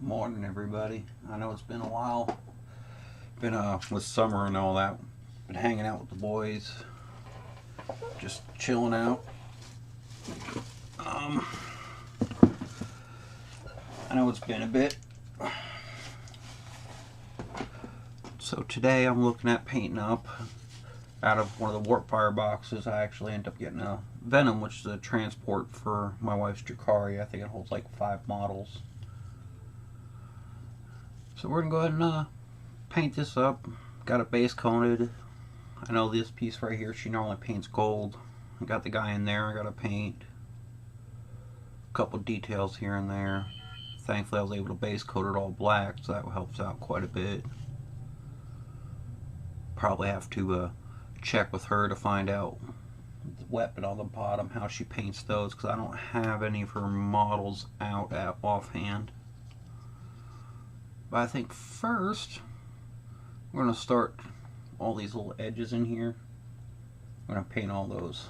Morning, everybody. I know it's been a while. Been with summer and all that. Been hanging out with the boys, just chilling out. I know it's been a bit. So today I'm looking at painting up out of one of the warp fire boxes. I actually ended up getting a Venom, which is a transport for my wife's Drukhari. I think it holds like 5 models. So we're gonna go ahead and paint this up. Got it base coated. I know this piece right here, she normally paints gold. I got the guy in there, I gotta paint a couple details here and there. Thankfully I was able to base coat it all black, so that helps out quite a bit. Probably have to check with her to find out the weapon on the bottom, how she paints those, because I don't have any of her models out at offhand. But I think first we're going to start all these little edges in here. I'm going to paint all those.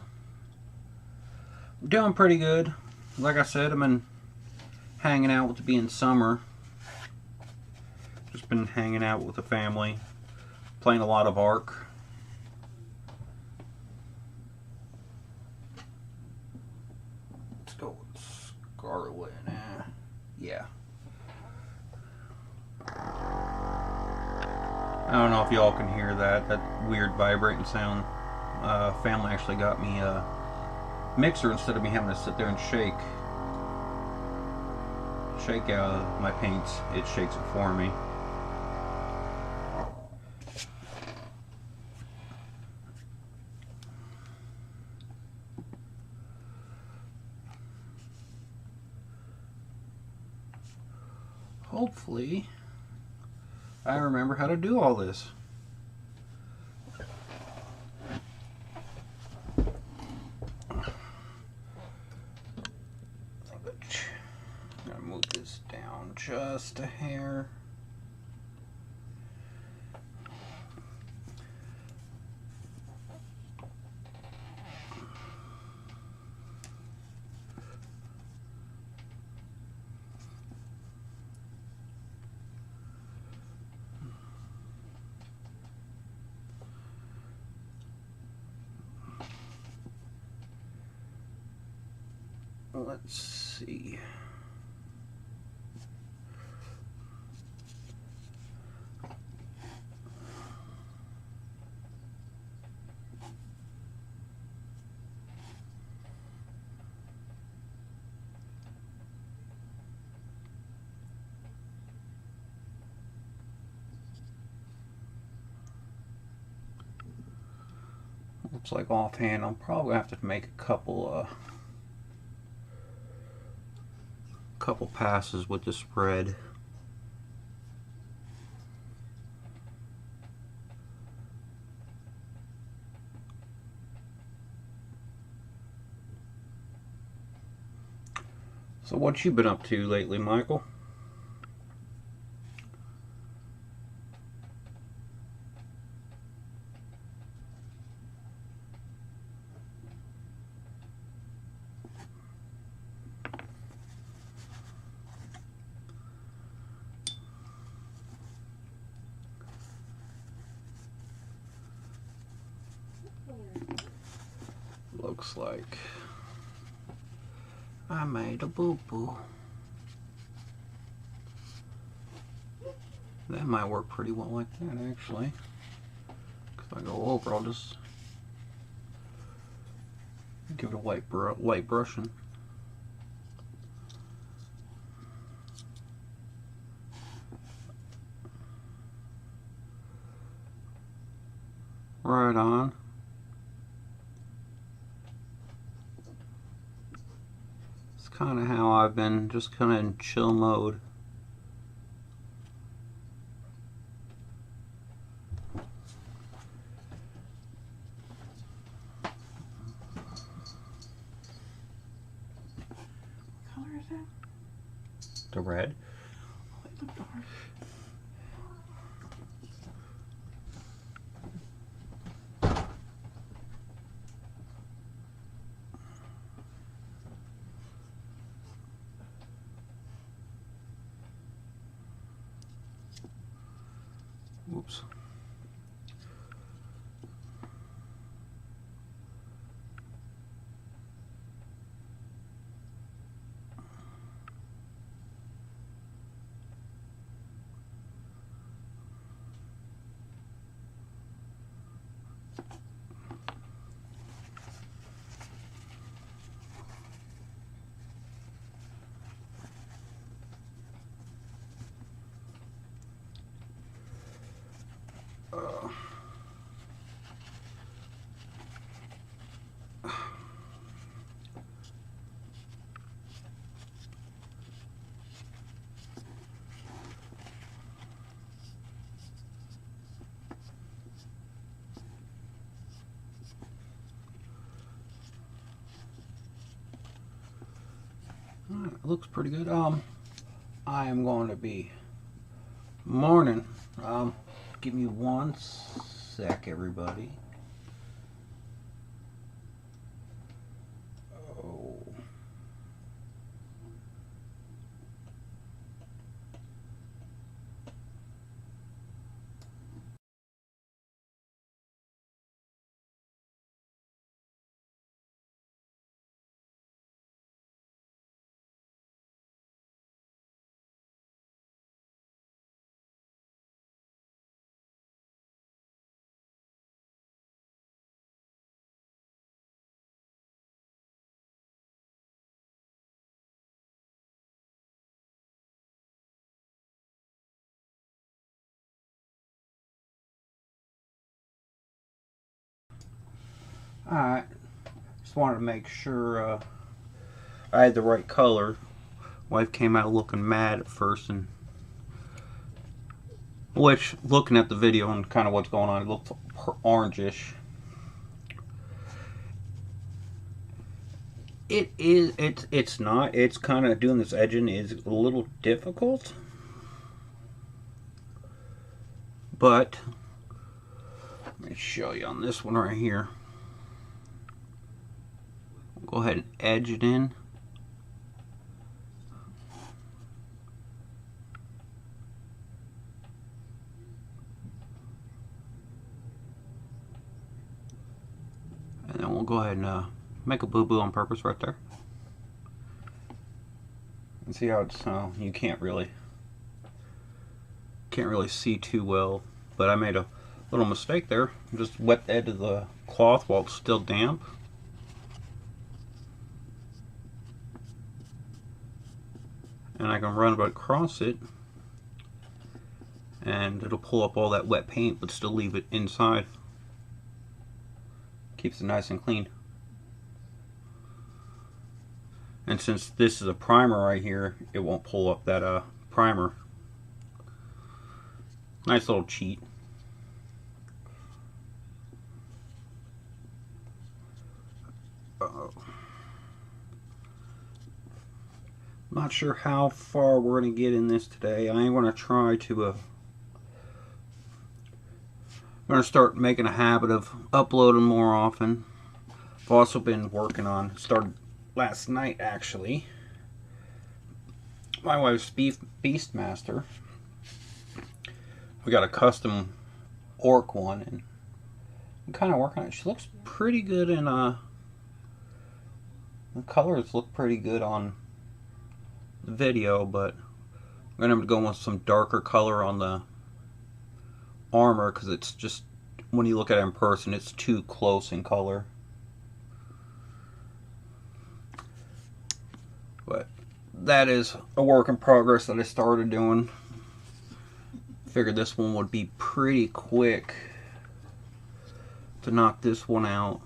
I'm doing pretty good. Like I said, I've been hanging out with it being summer. Just been hanging out with the family, playing a lot of Ark. Let's go with Scarlet. Yeah. I don't know if y'all can hear that weird vibrating sound. Family actually got me a mixer instead of me having to sit there and shake my paints. It shakes it for me. Hopefully I remember how to do all this. I'm gonna move this down just a hair. Let's see. Looks like offhand I'm probably gonna have to make a couple passes with the spread. So what you been up to lately, Michael? Looks like I made a boo-boo. That might work pretty well like that, actually. If I go over, I'll just give it a light brushing. Right on. It's kind of how I've been, just kind of in chill mode. What color is that? The red. Oh, it looked dark. Oops. Alright, looks pretty good. I am going to be morning. Give me one sec, everybody. Oh. Alright, just wanted to make sure I had the right color. Wife came out looking mad at first, and which, looking at the video and kind of what's going on, it looked orangish. It's not. It's kind of doing this edging is a little difficult, but let me show you on this one right here. Go ahead and edge it in. And then we'll go ahead and make a boo-boo on purpose right there. And see how it's, you can't really see too well, but I made a little mistake there. Just wet the edge of the cloth while it's still damp. And I can run it across it, and it'll pull up all that wet paint but still leave it inside. Keeps it nice and clean. And since this is a primer right here, it won't pull up that primer. Nice little cheat. Not sure how far we're going to get in this today. I am going to try to I'm going to start making a habit of uploading more often. I've also been working on, started last night actually, my wife's Beastmaster. We got a custom orc one, and I'm kind of working on it. She looks pretty good in the colors look pretty good on the video, but I'm going to go with some darker color on the armor because it's just, when you look at it in person, it's too close in color. But that is a work in progress that I started doing. Figured this one would be pretty quick to knock this one out,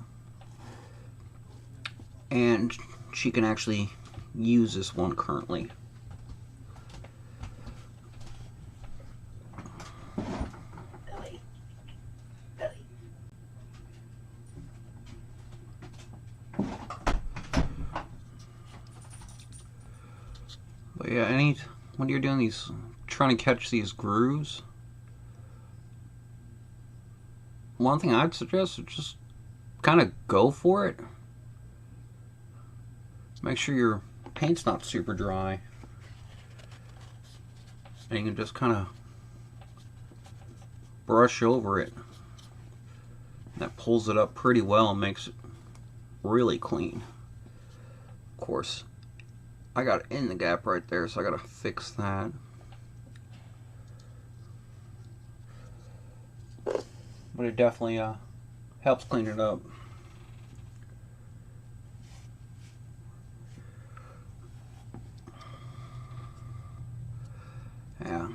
and she can actually use this one currently. But yeah, when you're doing these, trying to catch these grooves, one thing I'd suggest is just kind of go for it. Make sure your paint's not super dry, and you can just kind of brush over it. That pulls it up pretty well and makes it really clean. Of course, I got it in the gap right there, so I gotta fix that. But it definitely helps clean it up. Yeah.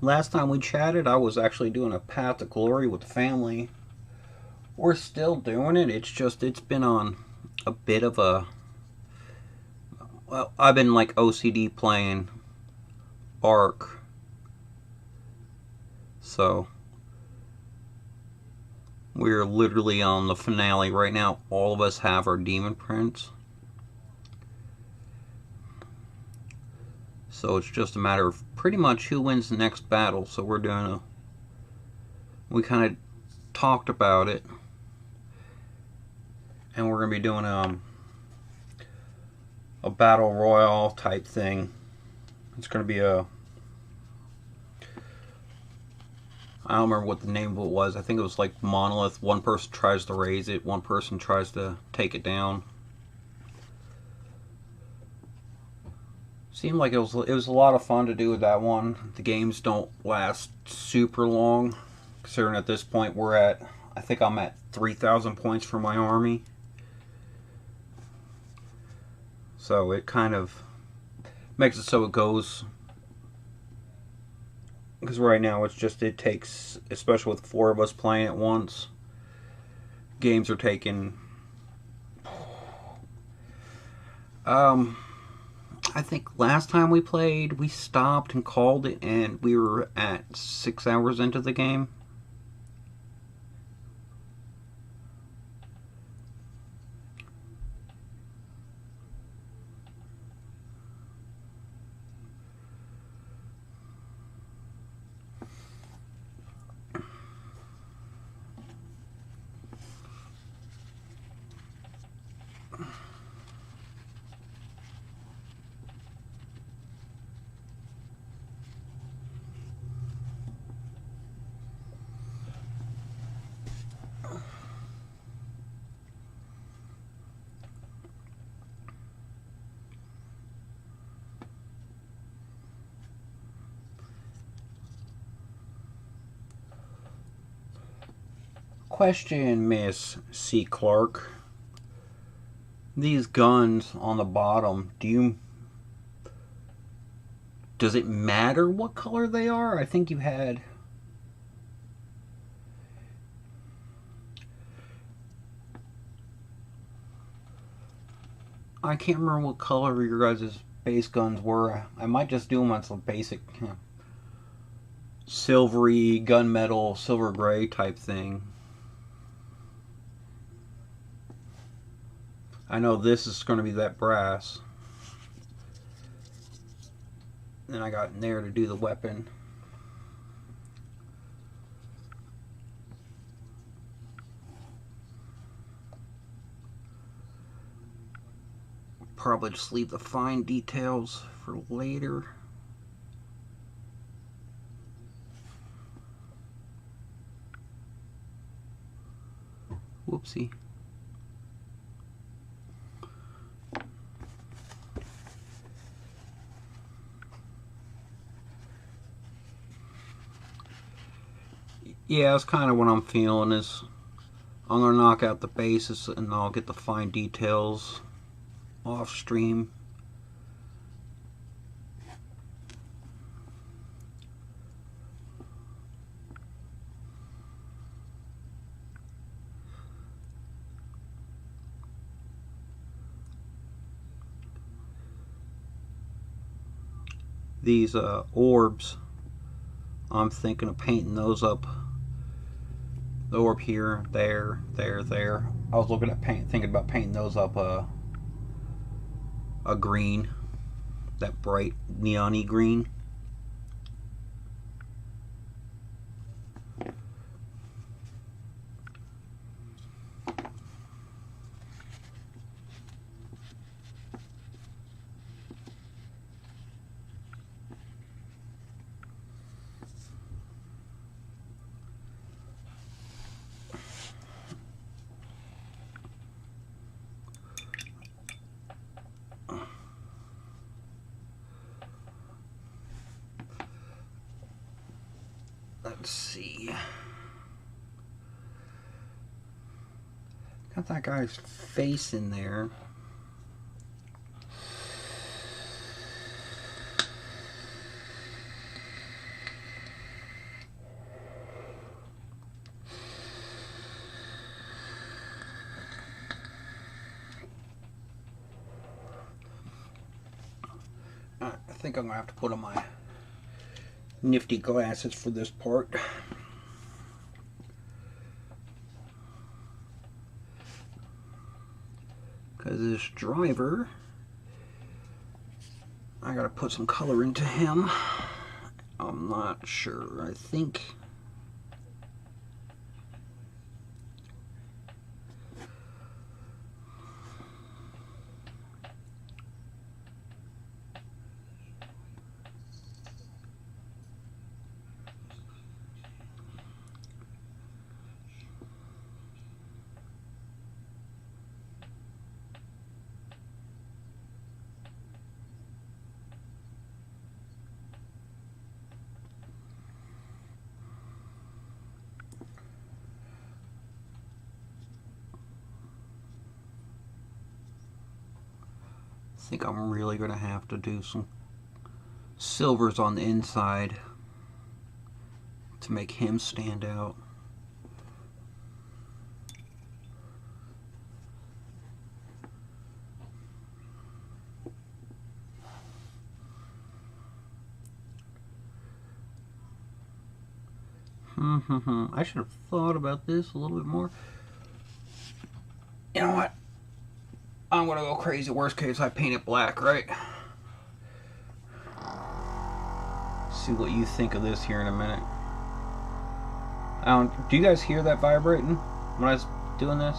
Last time we chatted, I was actually doing a Path to Glory with the family. We're still doing it. It's just, it's been on a bit of a... Well, I've been like OCD playing Ark. So, we're literally on the finale right now. All of us have our demon prints. So it's just a matter of pretty much who wins the next battle. So we're doing a... We kind of talked about it. And we're going to be doing a battle royale type thing. It's going to be a... I don't remember what the name of it was. I think it was like Monolith. One person tries to raise it. One person tries to take it down. Seemed like it was a lot of fun to do with that one. The games don't last super long, considering at this point we're at, I think I'm at 3,000 points for my army. So it kind of makes it so it goes, because right now it's just, it takes, especially with 4 of us playing at once, games are taking I think last time we played, we stopped and called it, and we were at 6 hours into the game. Question, Miss C. Clark. These guns on the bottom, does it matter what color they are? I think you had... I can't remember what color your guys' base guns were. I might just do them as a basic silvery, gunmetal, silver gray type thing. I know this is going to be that brass. Then I got in there to do the weapon. Probably just leave the fine details for later. Whoopsie. Yeah, that's kind of what I'm feeling, is I'm going to knock out the bases and I'll get the fine details off stream. These orbs, I'm thinking of painting those up. The orb here, there. I was looking at thinking about painting those up a green, that bright neon-y green. Let's see. Got that guy's face in there. I think I'm gonna have to put on my nifty glasses for this part. Because this driver, I gotta put some color into him. I'm not sure. I think I'm really gonna have to do some silvers on the inside to make him stand out. I should have thought about this a little bit more. You know what? I'm gonna go crazy. Worst case, I paint it black, right? See what you think of this here in a minute. Do you guys hear that vibrating when I was doing this?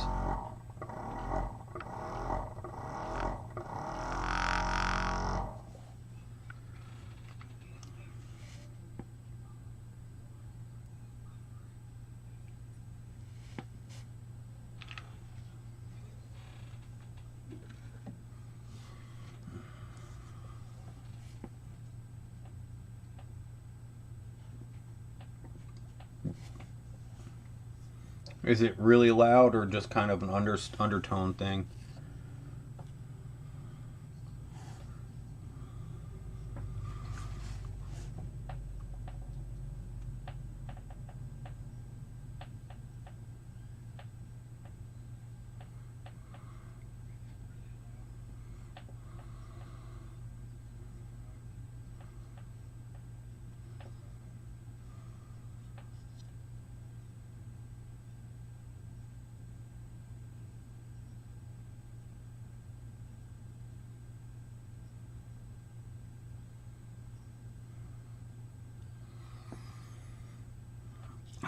Is it really loud or just kind of an undertone thing?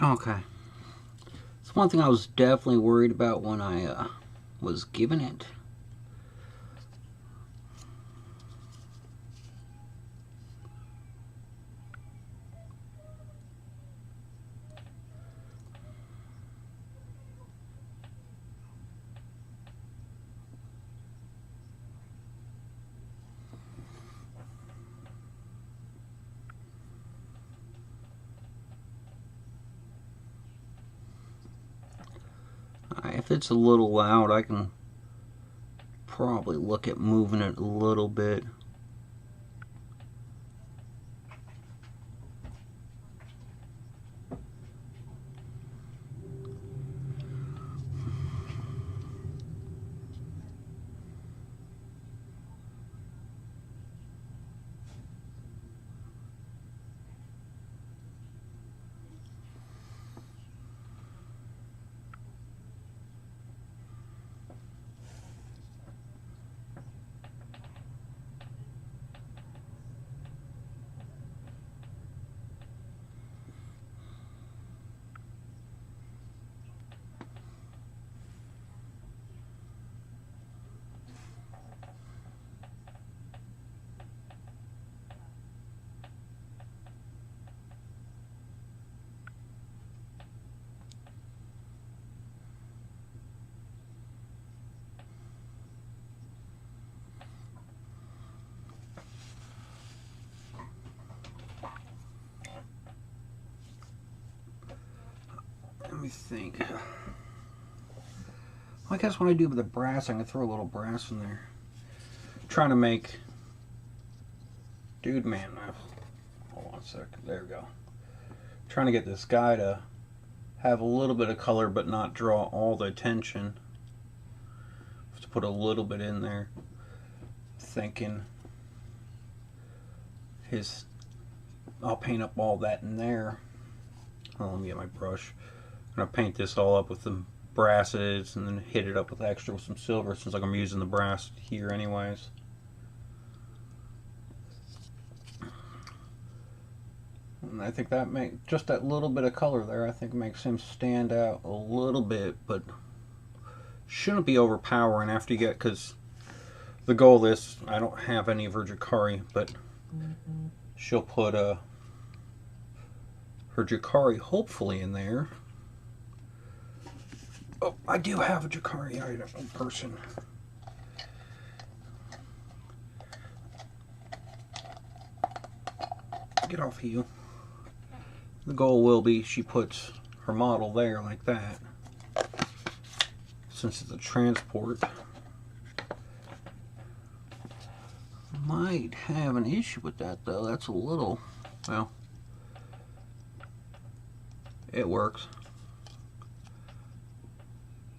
Okay. It's one thing I was definitely worried about when I was given it. If it's a little loud, I can probably look at moving it a little bit. me think. I guess when I do with the brass, I can throw a little brass in there. I'm trying to make... Dude, man. Hold on a sec. There we go. I'm trying to get this guy to have a little bit of color but not draw all the attention. Just put a little bit in there. Thinking I'll paint up all that in there. Oh, let me get my brush. I'm going to paint this all up with the brasses and then hit it up with extra with some silver since I'm using the brass here anyways. And I think that just that little bit of color there, I think makes him stand out a little bit, but shouldn't be overpowering after you get, because the goal is, I don't have any of her Drukhari, but she'll put her Drukhari hopefully in there. Oh, I do have a Drukhari item in person. Get off you. The goal will be she puts her model there like that. Since it's a transport. Might have an issue with that though. That's a little, well, it works.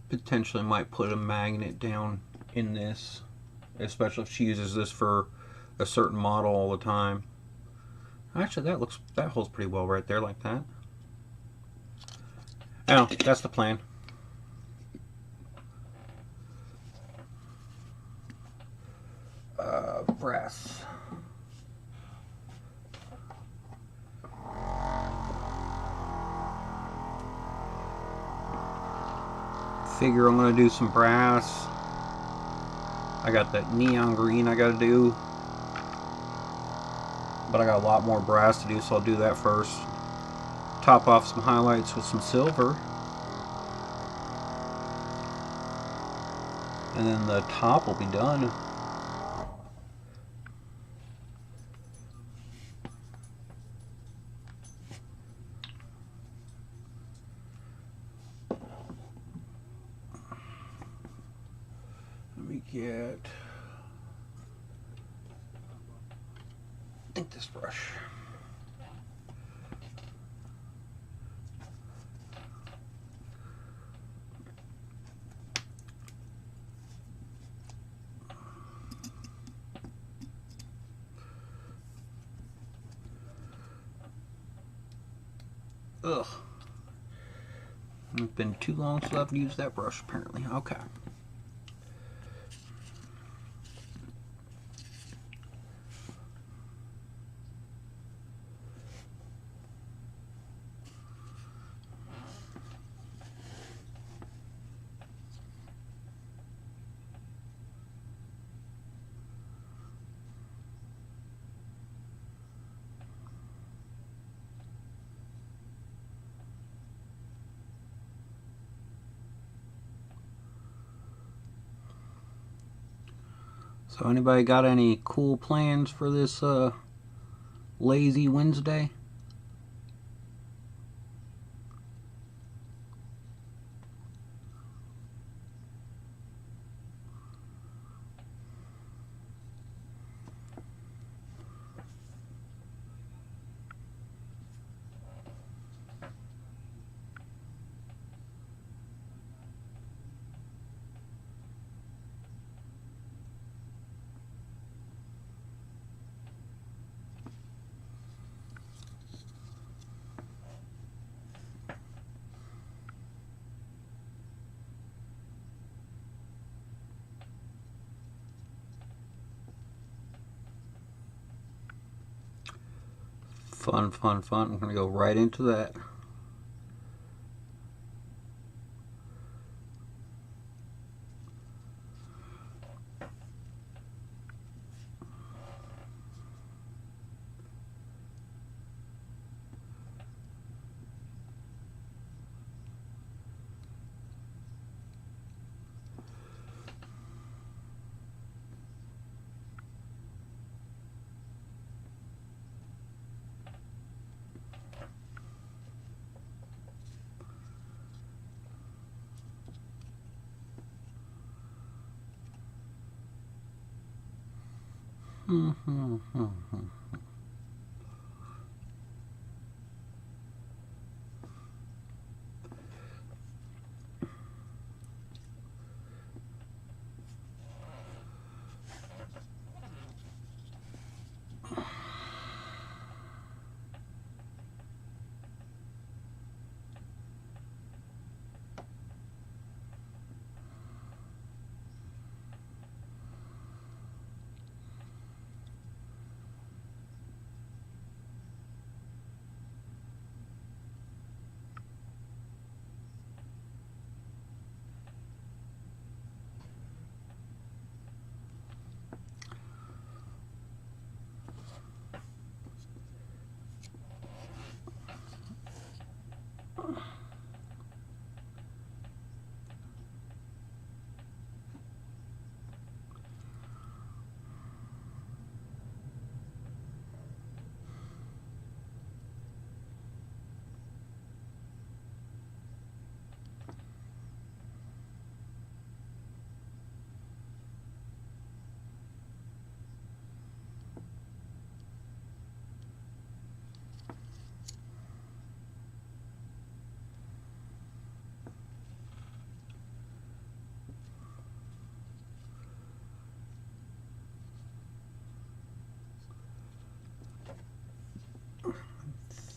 Potentially might put a magnet down in this, especially if she uses this for a certain model all the time. Actually, that holds pretty well right there like that. Oh, that's the plan. Brass. Figure I'm gonna do some brass. I got that neon green I gotta do, but I got a lot more brass to do, so I'll do that first. Top off some highlights with some silver, and then the top will be done. Let me get, I think this brush. Ugh. It's been too long since I've used that brush apparently. Okay. So anybody got any cool plans for this lazy Wednesday? Fun, fun, fun. I'm going to go right into that.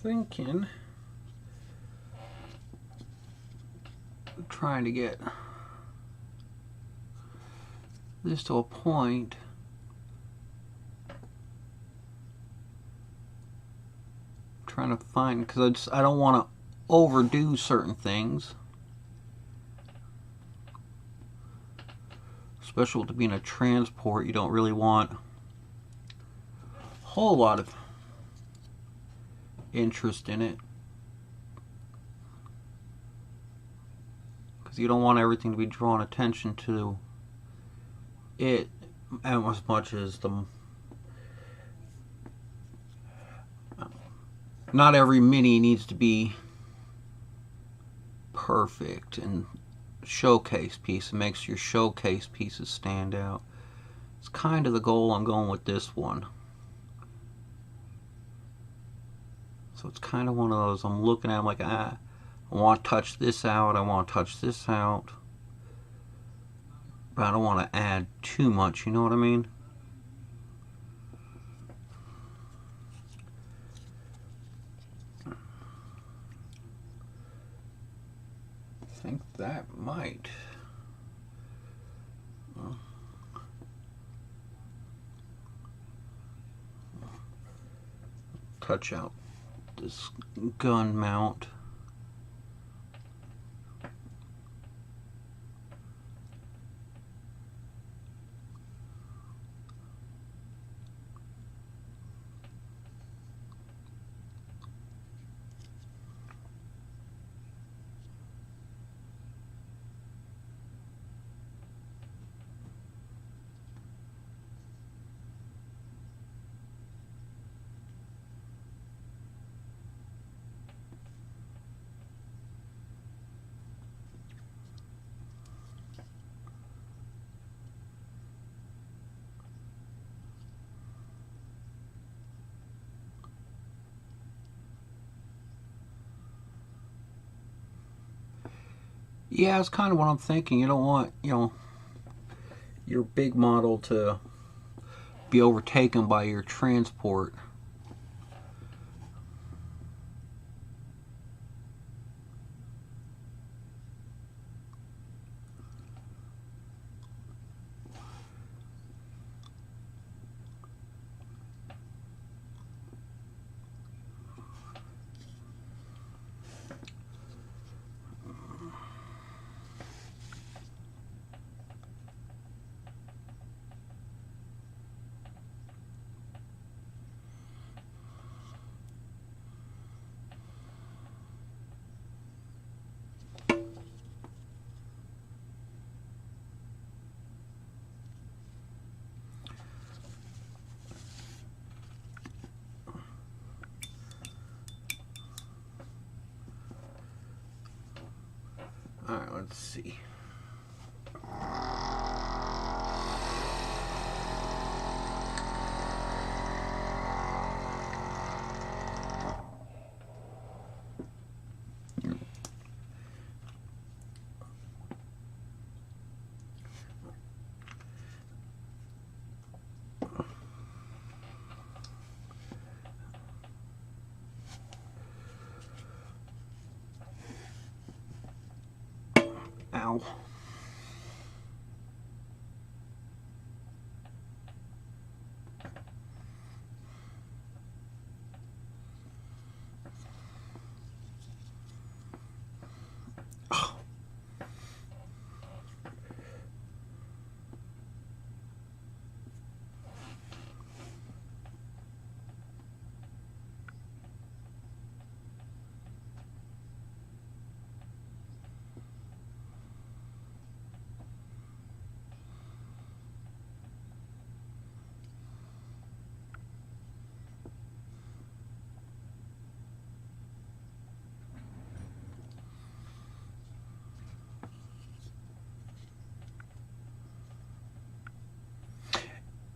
Thinking, trying to get this to a point trying to find, because I don't want to overdo certain things, especially with it being a transport. You don't really want a whole lot of interest in it, because you don't want everything to be drawing attention to it as much as the not every mini needs to be perfect and showcase piece. It makes your showcase pieces stand out. It's kind of the goal I'm going with this one. So it's kind of one of those, I'm looking at them like, I want to touch this out, I want to touch this out, but I don't want to add too much, you know what I mean? I think that might touch out this gun mount. Yeah, it's kind of what I'm thinking. You don't want, your big model to be overtaken by your transport. Alright, let's see. Ow.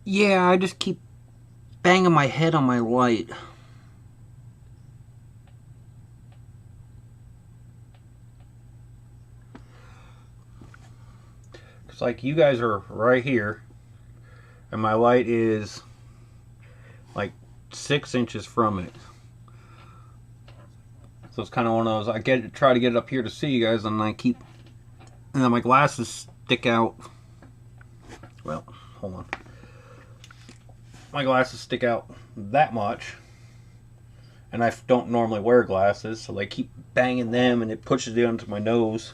Yeah, I just keep banging my head on my light. It's like you guys are right here, and my light is like 6 inches from it. So it's kind of one of those, try to get it up here to see you guys, and and then my glasses stick out. Well, hold on. My glasses stick out that much, and I don't normally wear glasses, so they keep banging them, and it pushes it onto my nose.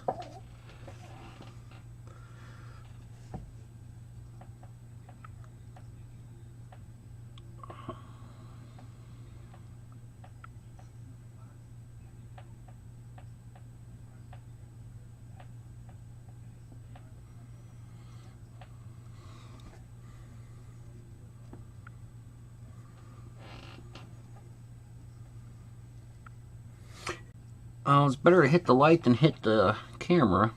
It's better to hit the light than hit the camera.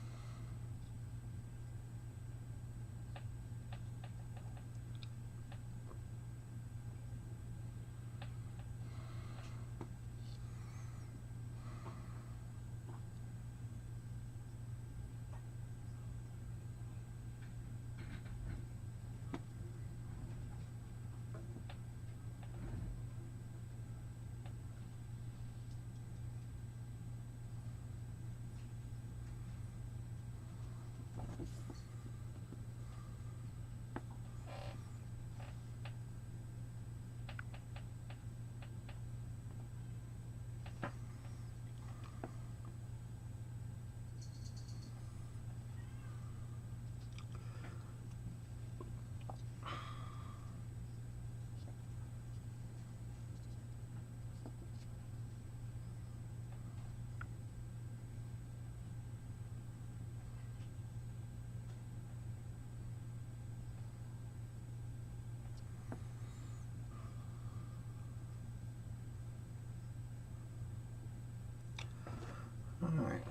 Alright,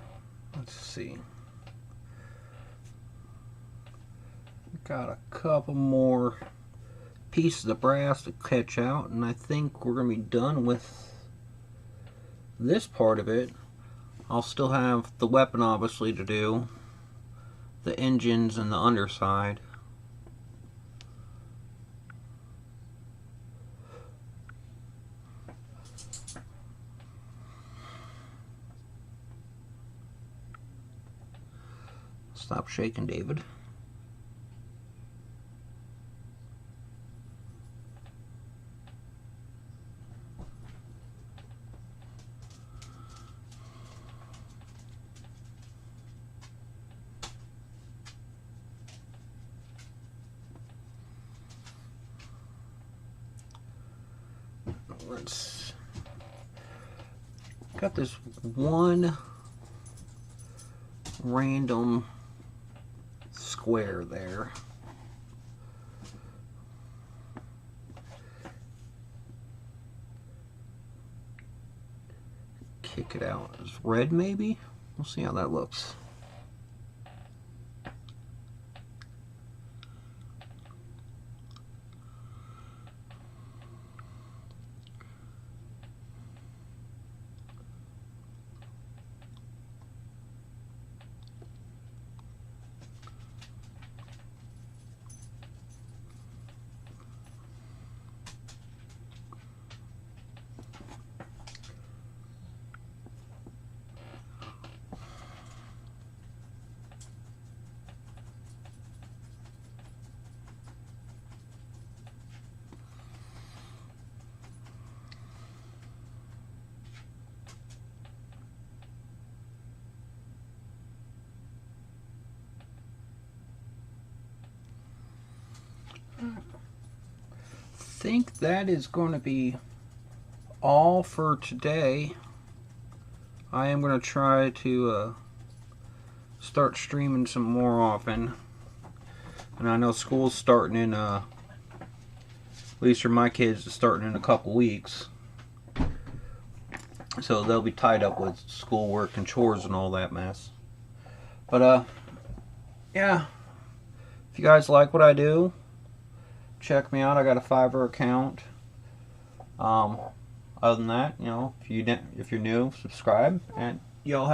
let's see. Got a couple more pieces of brass to catch out, and I think we're going to be done with this part of it. I'll still have the weapon obviously to do, the engines and the underside. Stop shaking, David. Let's got this one random square there. Kick it out. It's red, maybe? We'll see how that looks. think that is going to be all for today. I am going to try to start streaming some more often. And I know school's starting in, at least for my kids, it's starting in a couple weeks. So they'll be tied up with schoolwork and chores and all that mess. But, yeah. If you guys like what I do, check me out. I got a Fiverr account. Other than that, you know, if you're new, subscribe, and y'all